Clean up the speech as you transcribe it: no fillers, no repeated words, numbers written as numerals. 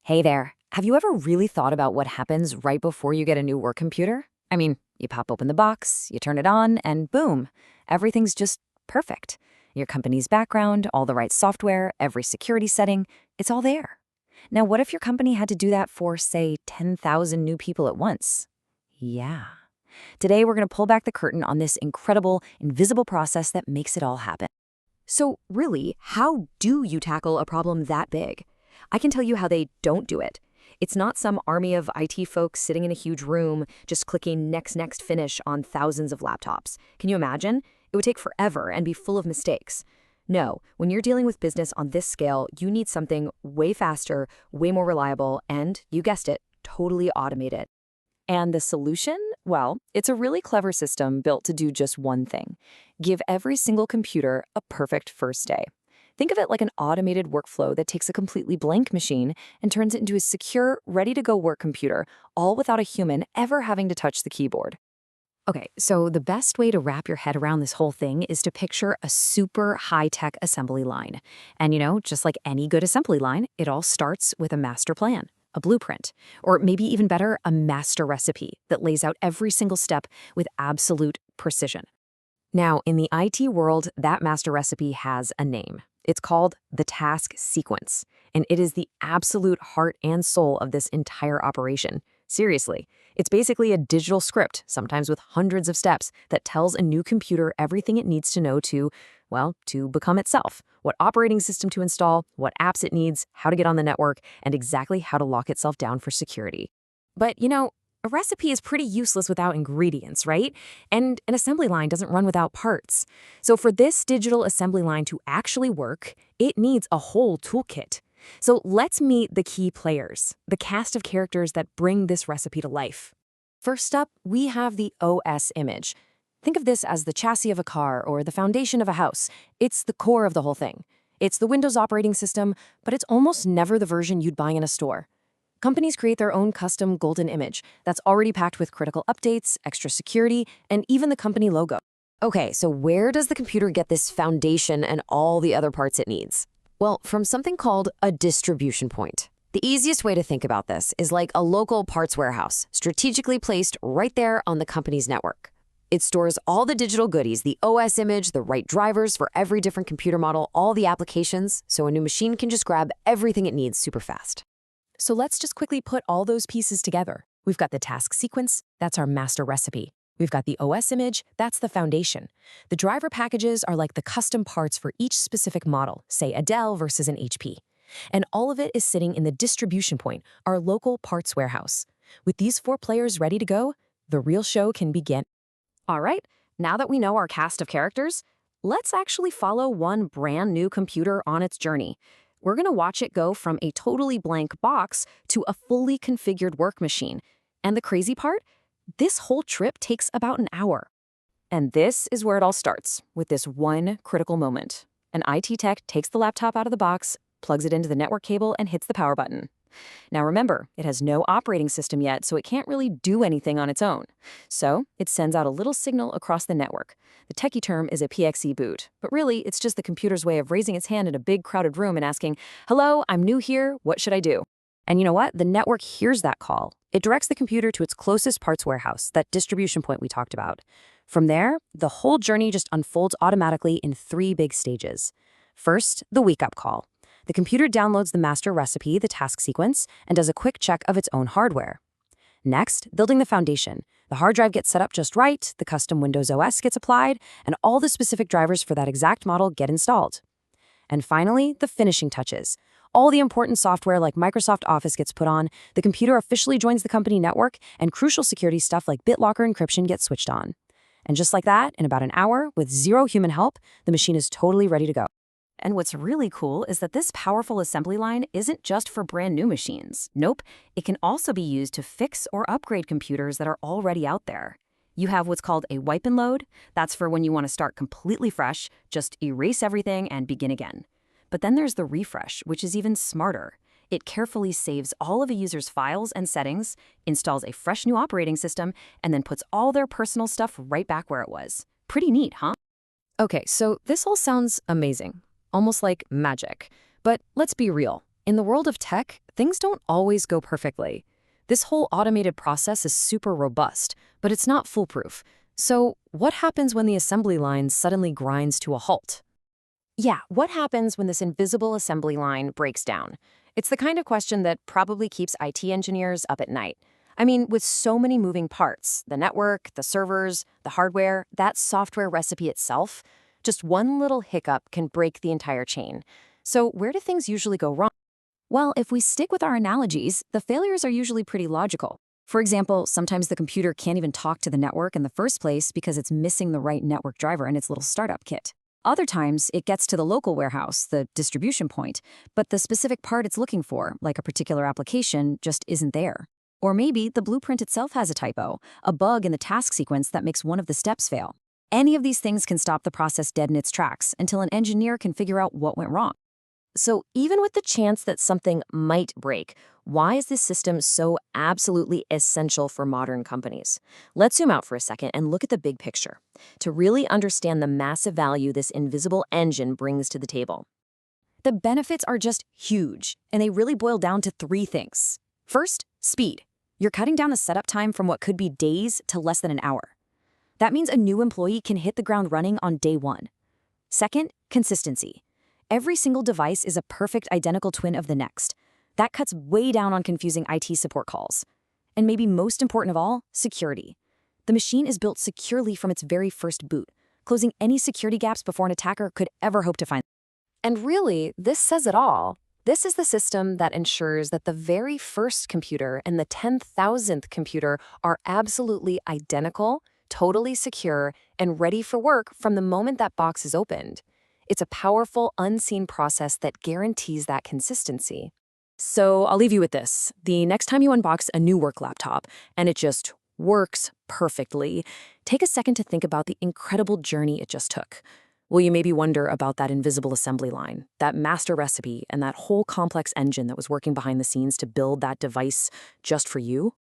Hey there. Have you ever really thought about what happens right before you get a new work computer? I mean, you pop open the box, you turn it on, and boom, everything's just perfect. Your company's background, all the right software, every security setting, it's all there. Now, what if your company had to do that for, say, 10,000 new people at once? Yeah. Today, we're going to pull back the curtain on this incredible, invisible process that makes it all happen. So, really, how do you tackle a problem that big? I can tell you how they don't do it. It's not some army of IT folks sitting in a huge room just clicking next finish on thousands of laptops. Can you imagine? It would take forever and be full of mistakes. No, when you're dealing with business on this scale, you need something way faster, way more reliable, and, you guessed it, totally automated. And the solution? Well, it's a really clever system built to do just one thing: give every single computer a perfect first day. Think of it like an automated workflow that takes a completely blank machine and turns it into a secure, ready-to-go work computer, all without a human ever having to touch the keyboard. Okay, so the best way to wrap your head around this whole thing is to picture a super high-tech assembly line. And just like any good assembly line, it all starts with a master plan, a blueprint, or maybe even better, a master recipe that lays out every single step with absolute precision. Now, in the IT world, that master recipe has a name. It's called the task sequence, and it is the absolute heart and soul of this entire operation. Seriously, it's basically a digital script, sometimes with hundreds of steps, that tells a new computer everything it needs to know to become itself. What operating system to install, what apps it needs, how to get on the network, and exactly how to lock itself down for security. But, a recipe is pretty useless without ingredients, right? And an assembly line doesn't run without parts. So for this digital assembly line to actually work, it needs a whole toolkit. So let's meet the key players, the cast of characters that bring this recipe to life. First up, we have the OS image. Think of this as the chassis of a car or the foundation of a house. It's the core of the whole thing. It's the Windows operating system, but it's almost never the version you'd buy in a store. Companies create their own custom golden image that's already packed with critical updates, extra security, and even the company logo. Okay, so where does the computer get this foundation and all the other parts it needs? Well, from something called a distribution point. The easiest way to think about this is like a local parts warehouse, strategically placed right there on the company's network. It stores all the digital goodies, the OS image, the right drivers for every different computer model, all the applications, so a new machine can just grab everything it needs super fast. So let's just quickly put all those pieces together. We've got the task sequence, that's our master recipe. We've got the OS image, that's the foundation. The driver packages are like the custom parts for each specific model, say a Dell versus an HP. And all of it is sitting in the distribution point, our local parts warehouse. With these 4 players ready to go, the real show can begin. All right, now that we know our cast of characters, let's actually follow one brand new computer on its journey. We're going to watch it go from a totally blank box to a fully configured work machine. And the crazy part? This whole trip takes about an hour. And this is where it all starts, with this one critical moment. An IT tech takes the laptop out of the box, plugs it into the network cable, and hits the power button. Now remember, it has no operating system yet, so it can't really do anything on its own. So it sends out a little signal across the network. The techie term is a PXE boot, but really it's just the computer's way of raising its hand in a big crowded room and asking, "Hello, I'm new here, what should I do?" And you know what? The network hears that call. It directs the computer to its closest parts warehouse, that distribution point we talked about. From there, the whole journey just unfolds automatically in 3 big stages. First, the wake-up call. The computer downloads the master recipe, the task sequence, and does a quick check of its own hardware. Next, building the foundation. The hard drive gets set up just right, the custom Windows OS gets applied, and all the specific drivers for that exact model get installed. And finally, the finishing touches. All the important software like Microsoft Office gets put on, the computer officially joins the company network, and crucial security stuff like BitLocker encryption gets switched on. And just like that, in about an hour, with 0 human help, the machine is totally ready to go. And what's really cool is that this powerful assembly line isn't just for brand new machines. Nope, it can also be used to fix or upgrade computers that are already out there. You have what's called a wipe and load. That's for when you want to start completely fresh, just erase everything and begin again. But then there's the refresh, which is even smarter. It carefully saves all of a user's files and settings, installs a fresh new operating system, and then puts all their personal stuff right back where it was. Pretty neat, huh? Okay, so this all sounds amazing. Almost like magic. But let's be real. In the world of tech, things don't always go perfectly. This whole automated process is super robust, but it's not foolproof. So, what happens when the assembly line suddenly grinds to a halt? Yeah, what happens when this invisible assembly line breaks down? It's the kind of question that probably keeps IT engineers up at night. I mean, with so many moving parts, the network, the servers, the hardware, that software recipe itself, just one little hiccup can break the entire chain. So, where do things usually go wrong? Well, if we stick with our analogies, the failures are usually pretty logical. For example, sometimes the computer can't even talk to the network in the first place because it's missing the right network driver in its little startup kit. Other times, it gets to the local warehouse, the distribution point, but the specific part it's looking for, like a particular application, just isn't there. Or maybe the blueprint itself has a typo, a bug in the task sequence that makes one of the steps fail. Any of these things can stop the process dead in its tracks until an engineer can figure out what went wrong. So even with the chance that something might break, why is this system so absolutely essential for modern companies? Let's zoom out for a second and look at the big picture to really understand the massive value this invisible engine brings to the table. The benefits are just huge, and they really boil down to three things. First, speed. You're cutting down the setup time from what could be days to less than an hour. That means a new employee can hit the ground running on day one. Second, consistency. Every single device is a perfect identical twin of the next. That cuts way down on confusing IT support calls. And maybe most important of all, security. The machine is built securely from its very first boot, closing any security gaps before an attacker could ever hope to find. And really, this says it all. This is the system that ensures that the very first computer and the 10,000th computer are absolutely identical, totally secure, and ready for work from the moment that box is opened. It's a powerful, unseen process that guarantees that consistency. So I'll leave you with this. The next time you unbox a new work laptop and it just works perfectly, take a second to think about the incredible journey it just took. Will you maybe wonder about that invisible assembly line, that master recipe, and that whole complex engine that was working behind the scenes to build that device just for you?